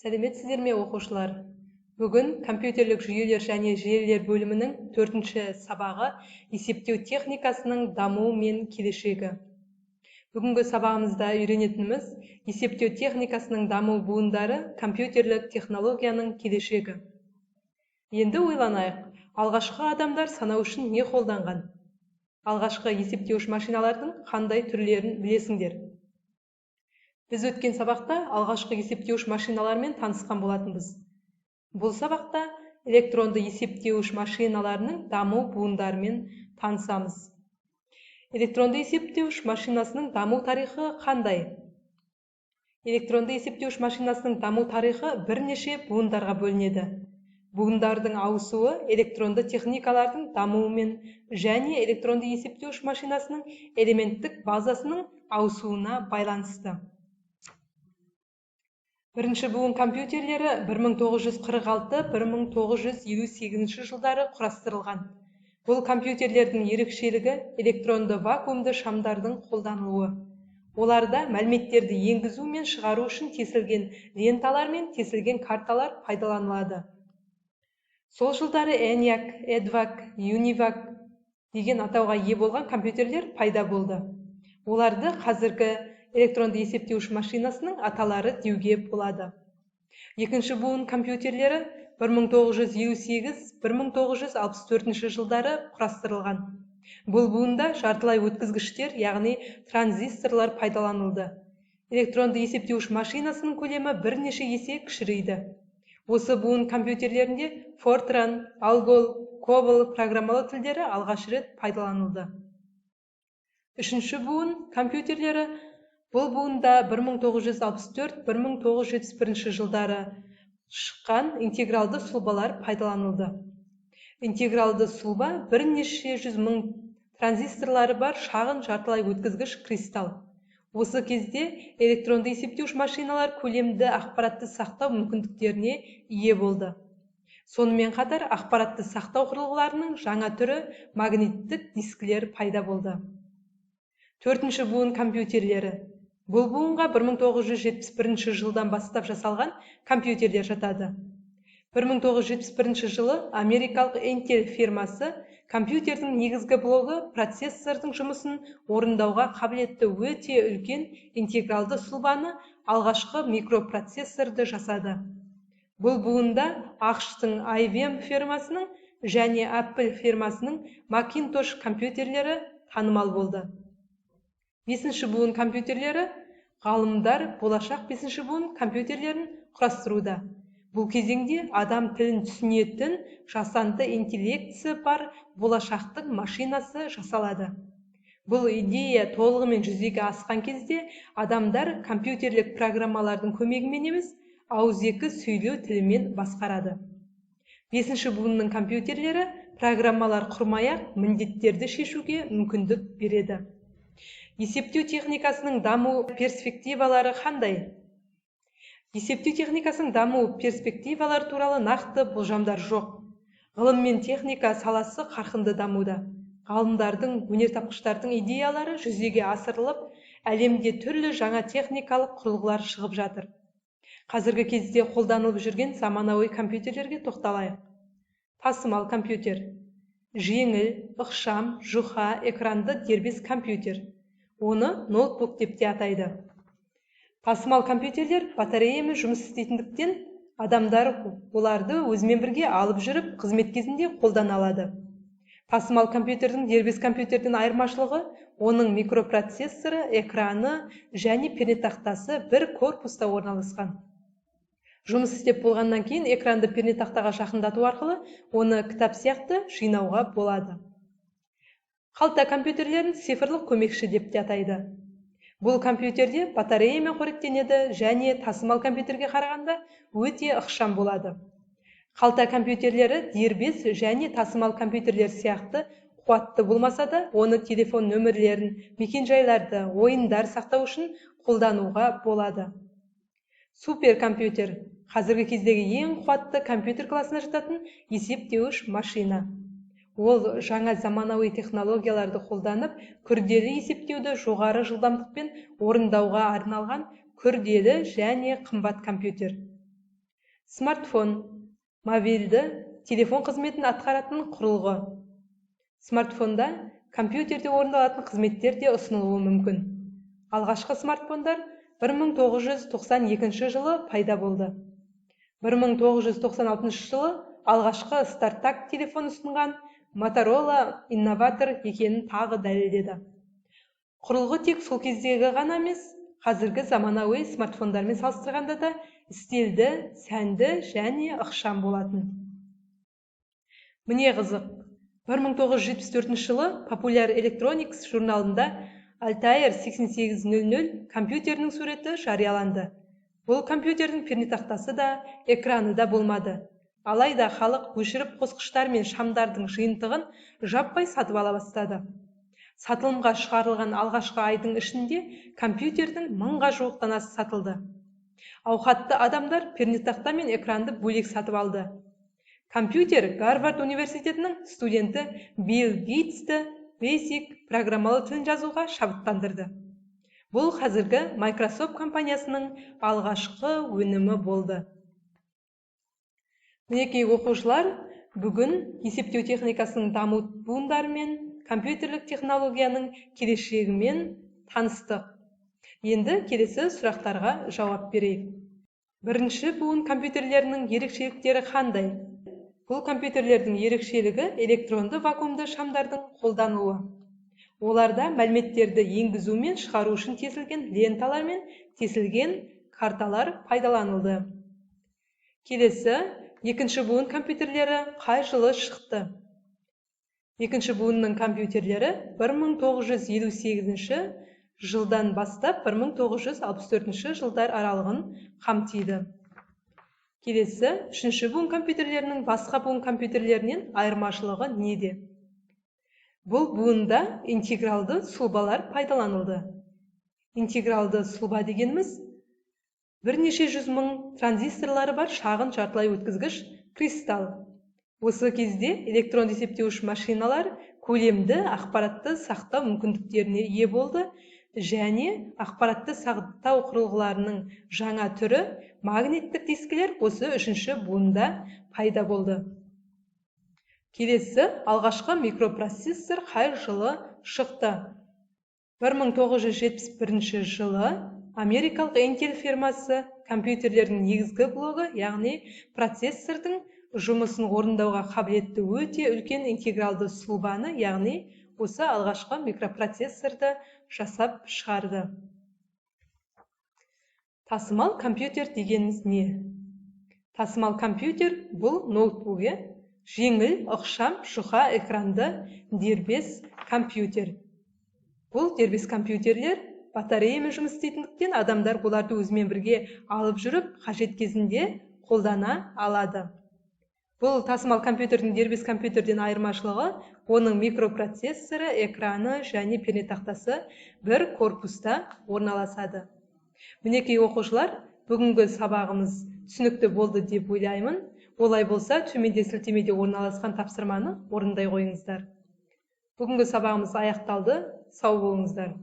Сәлеметсіздер ме, оқушылар? Бүгін компьютерлік жүйелер және желілер бөлімінің 4-ші сабағы есептеу техникасының дамуы мен келешегі. Бүгінгі сабағымызда үйренетініміз есептеу техникасының даму буындары компьютерлік технологияның келешегі. Енді ойланайық, алғашқы адамдар санау үшін не қолданған? Алғашқы есептеуіш машиналардың қандай түрлерін білесіңдер? Біз өткен сабақта алғашқы есептеуіш машиналармен танысқан болатынбыз. Бұл сабақта электронды есептеуіш машиналарының даму буындарымен танысамыз. Электронды есептеуіш машинасының даму тарихы қандай? Электронды есептеуіш машинасының даму тарихы бірнеше буындарға бөлінеді. Буындардың ауысуы электронды техникалардың дамуымен және электронды есептеуіш машинасының элементтік базасының ауысуына байланысты. Бірінші буын компьютерлері 1946-1958 жылдары құрастырылған. Бұл компьютерлердің ерекшелігі электронды вакуумды шамдардың қолданылуы. Оларда мәліметтерді енгізу мен шығару үшін тесілген ленталар мен тесілген карталар пайдаланылады. Сол жылдары ENIAC, EDVAC, UNIVAC деген атауға ие болған компьютерлер пайда болды. Оларды қазіргі электронды есептеуіш машинасының аталары деуге болады. Екінші буын компьютерлері 1958-1964 жылдары құрастырылған. Бұл буында жартылай өткізгіштер, яғни транзисторлар пайдаланылды. Электронды есептеуіш машинасының көлемі бірнеше есе кішірейді. Осы буын компьютерлерінде Fortran, Algol, COBOL программалы тілдері алғаш рет пайдаланылды. Үшінші буын компьютерлері бұл буында 1964-1971 жылдары шыққан интегралды сұлбалар пайдаланылды. Интегралды сұлба бірнеше жүз мың транзисторлары бар шағын жартылай өткізгіш кристалл. Осы кезде электронды есептеуіш машиналар көлемді ақпаратты сақтау мүмкіндіктеріне ие болды. Сонымен қатар ақпаратты сақтау құрылғыларының жаңа түрі магниттік дискілер пайда болды. Төртінші буын компьютерлері. Бұл буынға 1971 жылдан бастап жасалған компьютерлер жатады. 1971 жылы америкалық Intel фирмасы компьютердің негізгі блогы процессордың жұмысын орындауға қабілетті өте үлкен интегралды сұлбаны алғашқы микропроцессорды жасады. Бұл буында ақш-тың IBM фирмасының және Apple фирмасының Macintosh компьютерлері танымал болды. Бесінші буын компьютерлері ғалымдар болашақ бесінші буын компьютерлерін құрастыруда. Бұл кезеңде адам тілін түсінетін жасанды интеллектісі бар болашақтың машинасы жасалады. Бұл идея толығымен жүзеге асқан кезде адамдар компьютерлік программалардың көмегімен емес, ауызекі сөйлеу тілімен басқарады. Бесінші буынның компьютерлері программалар құрмай-ақ міндеттерді шешуге мүмкіндік береді. Есептеу техникасының даму перспективалары қандай? Есептеу техникасының даму перспективалары туралы нақты болжамдар жоқ. Ғылым мен техника саласы қарқынды дамуда. Ғалымдардың, өнертапқыштардың идеялары жүзеге асырылып, әлемде түрлі жаңа техникалық құрылғылар шығып жатыр. Қазіргі кезде қолданылып жүрген заманауи компьютерлерге тоқталайық. Тасымал компьютер. Жеңіл, ықшам, жұқа, экранды дербес компьютер. Оны ноутбук деп те атайды. Тасымал компьютерлер батареямен жұмыс істейтіндіктен адамдар оларды өзімен бірге алып жүріп, қызмет кезінде қолдана алады. Тасымал компьютердің дербес компьютерден айырмашылығы оның микропроцессоры, экраны және пернетақтасы бір корпуста орналасқан. Жұмыс істеп болғаннан кейін экранды пернетақтаға жақындату арқылы оны кітап сияқты жинауға болады. Қалта компьютерлерін цифрлық көмекші деп те атайды. Бұл компьютерде батареямен қоректенеді және тасымал компьютерге қарағанда өте ықшам болады. Қалта компьютерлері дербес және тасымал компьютерлер сияқты қуатты болмаса да, оны телефон нөмірлерін, мекен-жайларды, ойындар сақтау үшін қолдануға болады. Суперкомпьютер қазіргі кездегі ең қуатты компьютер класына жататын есептеуіш машина. Ол жаңа заманауи технологияларды қолданып, күрделі есептеуді жоғары жылдамдықпен орындауға арналған күрделі және қымбат компьютер. Смартфон – мобильді телефон қызметін атқаратын құрылғы. Смартфонда компьютерде орындалатын қызметтер де ұсынылуы мүмкін. Алғашқы смартфондар 1992 жылы пайда болды. 1996 жылы алғашқы StarTAC телефон ұсынған Motorola инноватор екенін тағы дәлелдеді. Құрылғы тек сол кездегі ғана емес, қазіргі заманауи смартфондармен салыстырғанда да стильді, сәнді және ықшам болатын. Міне қызық, 1974 жылы Popular Electronics журналында Altair 8800 компьютерінің суреті жарияланды. Бұл компьютердің пернетақтасы да, экраны да болмады. Алайда халық өшіріп қосқыштар мен шамдардың жиынтығын жаппай сатып ала бастады. Сатылымға шығарылған алғашқы айдың ішінде компьютердің 1000-ға жуық данасы сатылды. Ауқатты адамдар пернетақта мен экранды бөлек сатып алды. Компьютер Гарвард университетінің студенті Билл Гейтсті Basic программалы тілін жазуға шабыттандырды. Бұл қазіргі Microsoft компаниясының алғашқы өнімі болды. Мінекей оқушылар, бүгін есептеу техникасының даму буындарымен, компьютерлік технологияның келешегімен таныстық. Енді келесі сұрақтарға жауап берейік. Бірінші буын компьютерлерінің ерекшеліктері қандай? Бұл компьютерлердің ерекшелігі электронды вакуумды шамдардың қолдануы. Оларда мәліметтерді енгізу мен шығару үшін тесілген ленталар мен тесілген карталар пайдаланылды. Келесі, екінші буын компьютерлері қай жылы шықты? Екінші буынның компьютерлері 1958 жылдан бастап 1964 жылдар аралығын қамтиды. Келесі, үшінші буын компьютерлерінің басқа буын компьютерлерінен айырмашылығы неде? Бұл буында интегралды сұлбалар пайдаланылды. Интегралды сұлба дегеніміз бірнеше жүз мың транзисторлары бар шағын жартылай өткізгіш кристалл. Осы кезде электрон есептеуіш машиналар көлемді ақпаратты сақтау мүмкіндіктеріне ие болды және ақпаратты сақтау құрылғыларының жаңа түрі магниттік дискілер осы үшінші буында пайда болды. Келесі, алғашқы микропроцессор қай жылы шықты? 1971 жылы америкалық Intel фирмасы компьютерлердің негізгі блогы, яғни процессордың жұмысын орындауға қабілетті өте үлкен интегралды сұлбаны, яғни осы алғашқы микропроцессорды жасап шығарды. Тасымал компьютер дегеніміз не? Тасымал компьютер бұл ноутбугі, жеңіл, ықшам, жұқа экранды дербес компьютер. Бұл дербес компьютерлер батареямен жұмыс істейтіндіктен адамдар оларды өзімен бірге алып жүріп, қажет кезінде қолдана алады. Бұл тасымал компьютердің дербес компьютерден айырмашылығы, оның микропроцессоры, экраны және пернетақтасы бір корпуста орналасады. Мінекей оқушылар, бүгінгі сабағымыз түсінікті болды деп ойлаймын. Олай болса, төменде сілтемеде орналасқан тапсырманы орындай қойыңыздар. Бүгінгі сабағымыз аяқталды. Сау болыңыздар.